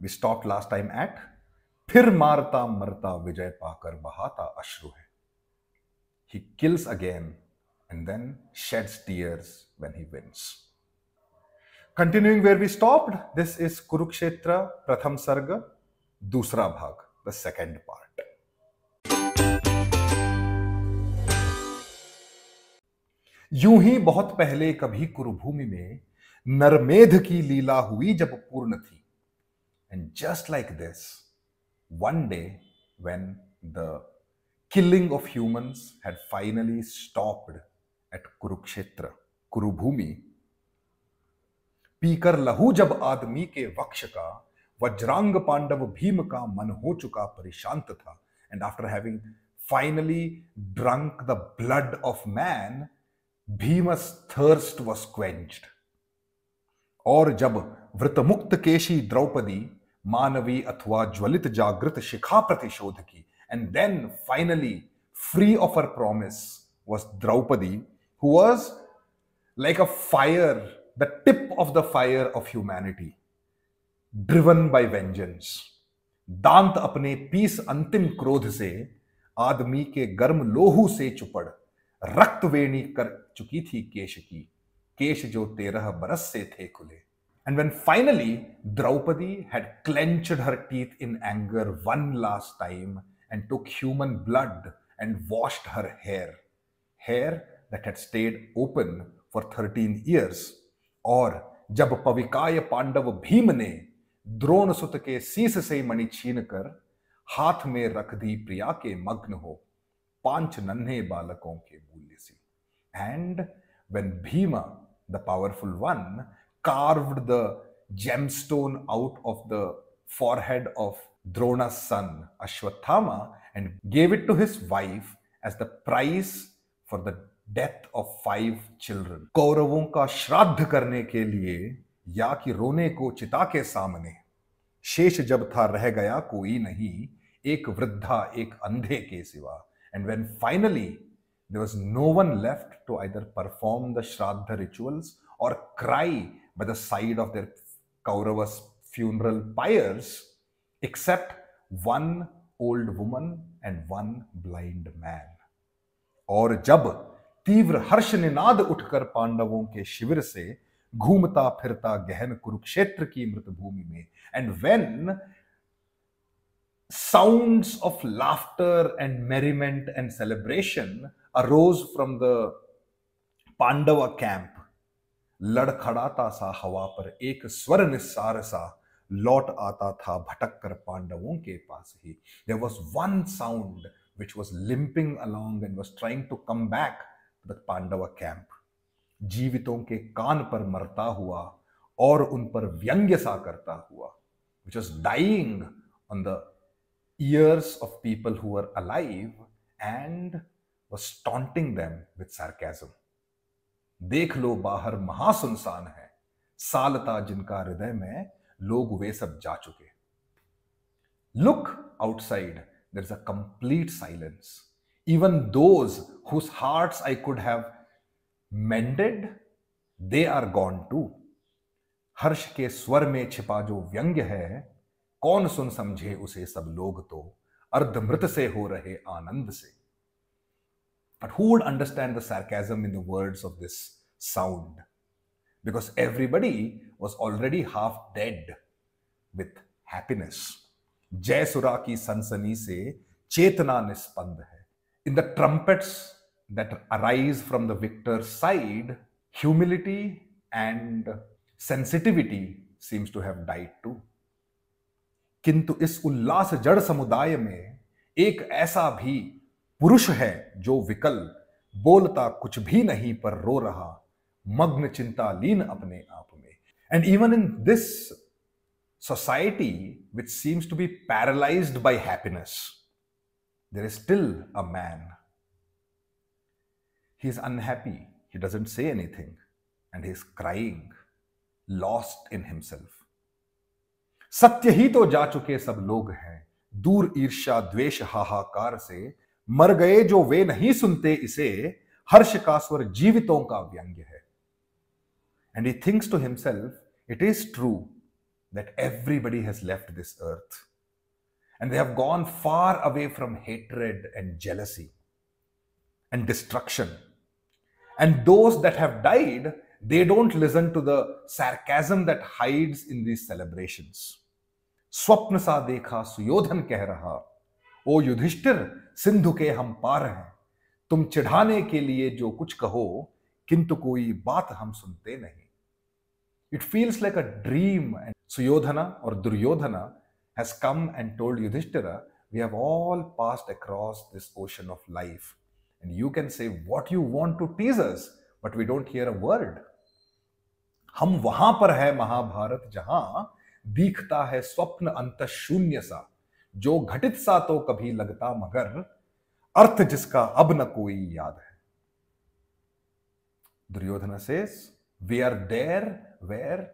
We stop last time at फिर मारता मरता विजय पाकर बहाता अश्रु है. He kills again and then sheds tears when he wins. Continuing where we stopped, this is Kurukshetra Pratham Sarga, दूसरा भाग, the second part. यूं ही बहुत पहले कभी कुरुभूमि में नरमेध की लीला हुई जब पूर्ण थी. And just like this, one day when the killing of humans had finally stopped at Kurukshetra, कुरुभूमि, पीकर लहू जब आदमी के वक्ष का वज्रांग पांडव भीम का मन हो चुका परिशांत था. And after having finally drunk the blood of man, Bhima's thirst was quenched. और जब वृतमुक्त केशी द्रौपदी मानवी अथवा ज्वलित जागृत शिखा प्रतिशोध की, and then finally free of her promise was Draupadi, who was like a fire, the tip of the fire of humanity, driven by vengeance. दांत अपने piece अंतिम क्रोध से आदमी के गर्म लोहू से चुपड़ रक्त वेणी कर चुकी थी केश की, केश जो 13 बरस से थे खुले. And when finally Draupadi had clenched her teeth in anger one last time and took human blood and washed her hair that had stayed open for 13 years, और जब पविकाय पांडव भीम ने द्रोण सुत के शीस से मणि छीन कर हाथ में रख दी प्रिया के मग्न हो 5 नन्हे बालकों के मूल्य सी. And when Bhima, the powerful one, carved the gemstone out of the forehead of Drona's son Ashwathama and gave it to his wife as the price for the death of 5 children. कौरवों का श्राद्ध करने के लिए या कि रोने को चिता के सामने, शेष जब था रह गया कोई नहीं, एक वृद्धा एक अंधे के सिवा. And when finally there was no one left to either perform the shraddha rituals or cry by the side of their Kauravas funeral pyres, except one old woman and one blind man. और जब तीव्र हर्ष निनाद उठकर पांडवों के शिविर से घूमता फिरता गहन कुरुक्षेत्र की मृत भूमि में, and when sounds of laughter and merriment and celebration arose from the Pandava camp, लड़खड़ाता सा हवा पर एक स्वर निस्सार सा लौट आता था भटक कर पांडवों के पास ही. There was one sound which was limping along and was trying to come back to the Pandava camp. जीवितों के कान पर मरता हुआ और उन पर व्यंग्य सा करता हुआ, which was dying on the ears of people who were alive and was taunting them with sarcasm. देख लो बाहर महासुनसान है, सालता जिनका हृदय में लोग वे सब जा चुके. Look outside, there's a complete silence. Even those whose hearts I could have mended, they are gone too. हर्ष के स्वर में छिपा जो व्यंग्य है, कौन सुन समझे उसे सब लोग तो अर्धमृत से हो रहे आनंद से. But who would understand the sarcasm in the words of this sound? Because everybody was already half dead with happiness. जयसुरा की सनसनी से चेतना निस्पंद है. In the trumpets that arise from the victor's side, humility and sensitivity seems to have died too. किंतु इस उल्लास जड़ समुदाय में एक ऐसा भी पुरुष है जो विकल, बोलता कुछ भी नहीं पर रो रहा, मग्न चिंता लीन अपने आप में. And even in this society which seems to be paralyzed by happiness, there is still a man. He is unhappy, he doesn't say anything, and he is crying, lost in himself. सत्य ही तो जा चुके सब लोग हैं, दूर ईर्ष्या द्वेष हाहाकार से, मर गए जो वे नहीं सुनते इसे, हर्ष का स्वर जीवितों का व्यंग्य है. And he thinks to himself, it is true that everybody has left this earth and they have gone far away from hatred and jealousy and destruction. And those that have died, they don't listen to the sarcasm that hides in these celebrations. स्वप्न सा देखा सुयोधन कह रहा, ओ युधिष्ठिर सिंधु के हम पार हैं, तुम चिढ़ाने के लिए जो कुछ कहो, किंतु कोई बात हम सुनते नहीं. It feels like a dream. And Suyodhana or Duryodhana has come and told Yudhishthira, we have all passed across this ocean of life. And you can say what you want to tease us, but we don't hear a word. हम वहां पर है महाभारत जहां दिखता है स्वप्न अंत शून्य सा, जो घटित सा तो कभी लगता मगर अर्थ जिसका अब न कोई याद है. Duryodhana says, we are there where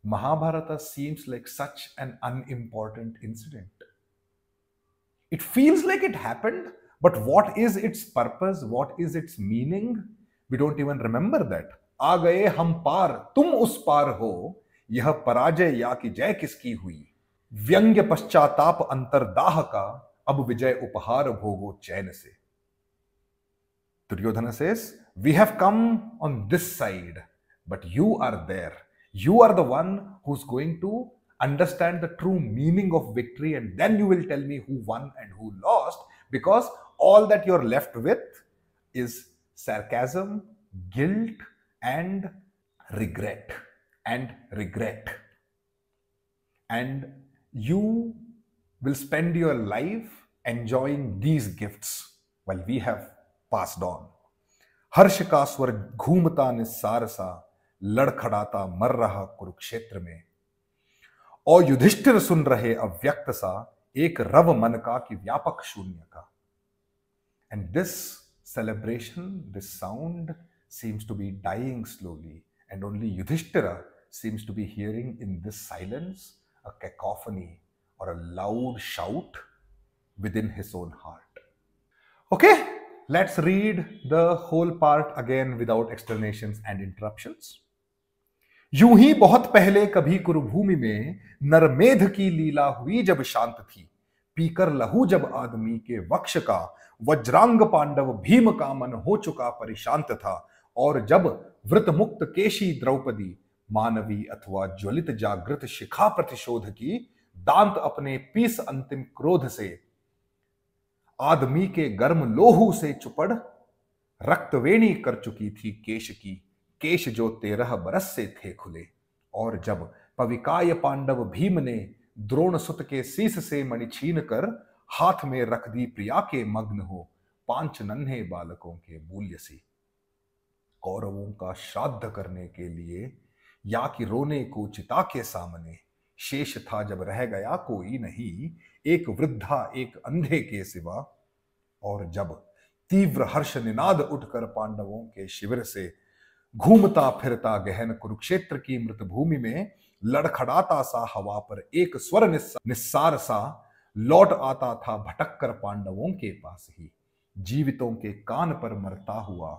Mahabharata seems like such an unimportant incident. It feels like it happened, but what is its purpose? What is its meaning? We don't even remember that. आ गए हम पार, तुम उस पार हो, यह पराजय या कि जय किसकी हुई. व्यंग्य पश्चाताप अंतरदाह का, अब विजय उपहार भोगो चैन से. Duryodhana says, we have come on this side, but you are there. You are the one who's going to understand the true meaning of victory, and then you will tell me who won and who lost, because all that you're left with is sarcasm, guilt, and regret. And you will spend your life enjoying these gifts while we have passed on. हर्ष का स्वर घूमता निस्सार सा, लड़खड़ाता मर रहा कुरुक्षेत्र में, और युधिष्ठिर सुन रहे अव्यक्त सा, एक रव मन का कि व्यापक शून्य का. And this celebration, this sound seems to be dying slowly, and only Yudhishthira seems to be hearing in this silence a cacophony or a loud shout within his own heart. Okay, let's read the whole part again without explanations and interruptions. यूं ही बहुत पहले कभी कुरुभूमि में नरमेध की लीला हुई जब शांत थी, पीकर लहू जब आदमी के वक्ष का, वज्रांग पांडव भीम का मन हो चुका परिशांत था, और जब वृत मुक्त केशी द्रौपदी मानवी अथवा ज्वलित जागृत शिखा प्रतिशोध की, दांत अपने पीस अंतिम क्रोध से आदमी के गर्म लोहू से चुपड़ रक्तवेणी कर चुकी थी केश की, केश जो 13 बरस से थे खुले, और जब पविकाय पांडव भीम ने द्रोण सुत के शीस से मणि छीन कर हाथ में रख दी प्रिया के मग्न हो 5 नन्हे बालकों के मूल्य से. कौरवों का श्राद्ध करने के लिए या कि रोने को चिता के सामने, शेष था जब रह गया कोई नहीं, एक वृद्धा एक अंधे के सिवा. और जब तीव्र हर्ष निनाद उठकर पांडवों के शिविर से घूमता फिरता गहन कुरुक्षेत्र की मृत भूमि में लड़खड़ाता सा हवा पर एक स्वर निस्सार सा लौट आता था भटक कर पांडवों के पास ही, जीवितों के कान पर मरता हुआ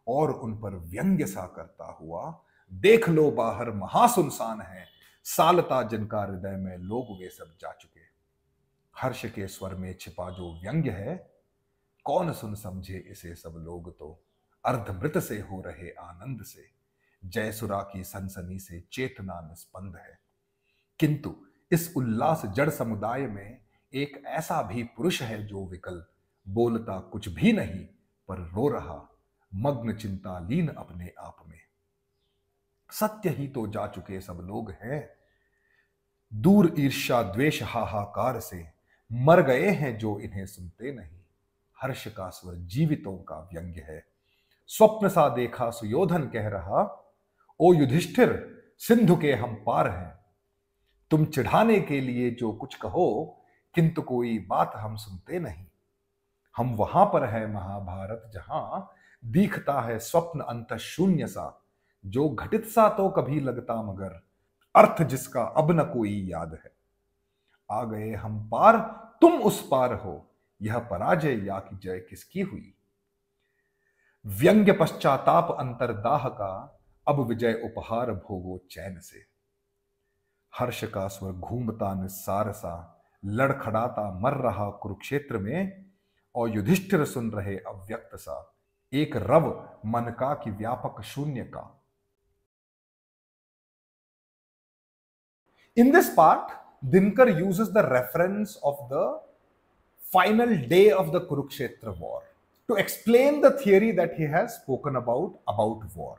और उन पर व्यंग्य सा करता हुआ, देख लो बाहर महासुनसान है, सालता जिनका हृदय में लोग वे सब जा चुके. हर्ष के स्वर में छिपा जो व्यंग्य है, कौन सुन समझे इसे सब लोग तो अर्धमृत से हो रहे आनंद से, जयसुरा की सनसनी से चेतना निस्पंद है. किंतु इस उल्लास जड़ समुदाय में एक ऐसा भी पुरुष है जो विकल, बोलता कुछ भी नहीं पर रो रहा, मग्न चिंतालीन अपने आप में. सत्य ही तो जा चुके सब लोग हैं, दूर ईर्ष्या द्वेष हाहाकार से, मर गए हैं जो इन्हें सुनते नहीं. हर्ष का स्वर जीवितों का व्यंग्य है. स्वप्न सा देखा सुयोधन कह रहा, ओ युधिष्ठिर सिंधु के हम पार हैं, तुम चिढ़ाने के लिए जो कुछ कहो, किंतु कोई बात हम सुनते नहीं. हम वहां पर है महाभारत जहां दिखता है स्वप्न अंत शून्य सा, जो घटित सा तो कभी लगता मगर अर्थ जिसका अब न कोई याद है. आ गए हम पार, तुम उस पार हो, यह पराजय या कि जय किसकी हुई. व्यंग्य पश्चाताप अंतरदाह का, अब विजय उपहार भोगो चैन से. हर्ष का स्वर घूमता निस्सार सा, लड़खड़ाता मर रहा कुरुक्षेत्र में, और युधिष्ठिर सुन रहे अव्यक्त सा, एक रव मन का कि व्यापक शून्य का. In this part, Dinkar uses the reference of the final day of the Kurukshetra war to explain the theory that he has spoken about war.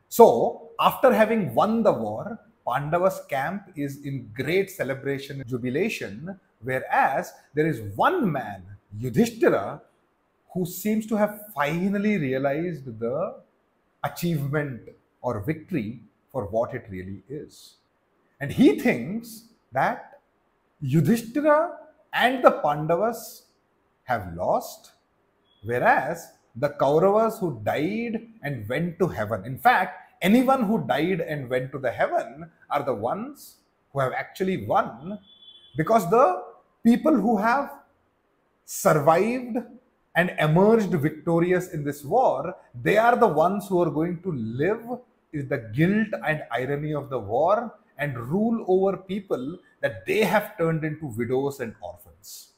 So, after having won the war, Pandava's camp is in great celebration and jubilation, whereas there is one man, Yudhishthira, who seems to have finally realized the achievement or victory for what it really is. And he thinks that Yudhishthira and the Pandavas have lost, whereas the Kauravas who died and went to heaven, in fact, anyone who died and went to the heaven are the ones who have actually won, because the people who have survived and emerged victorious in this war, they are the ones who are going to live is the guilt and irony of the war and rule over people that they have turned into widows and orphans.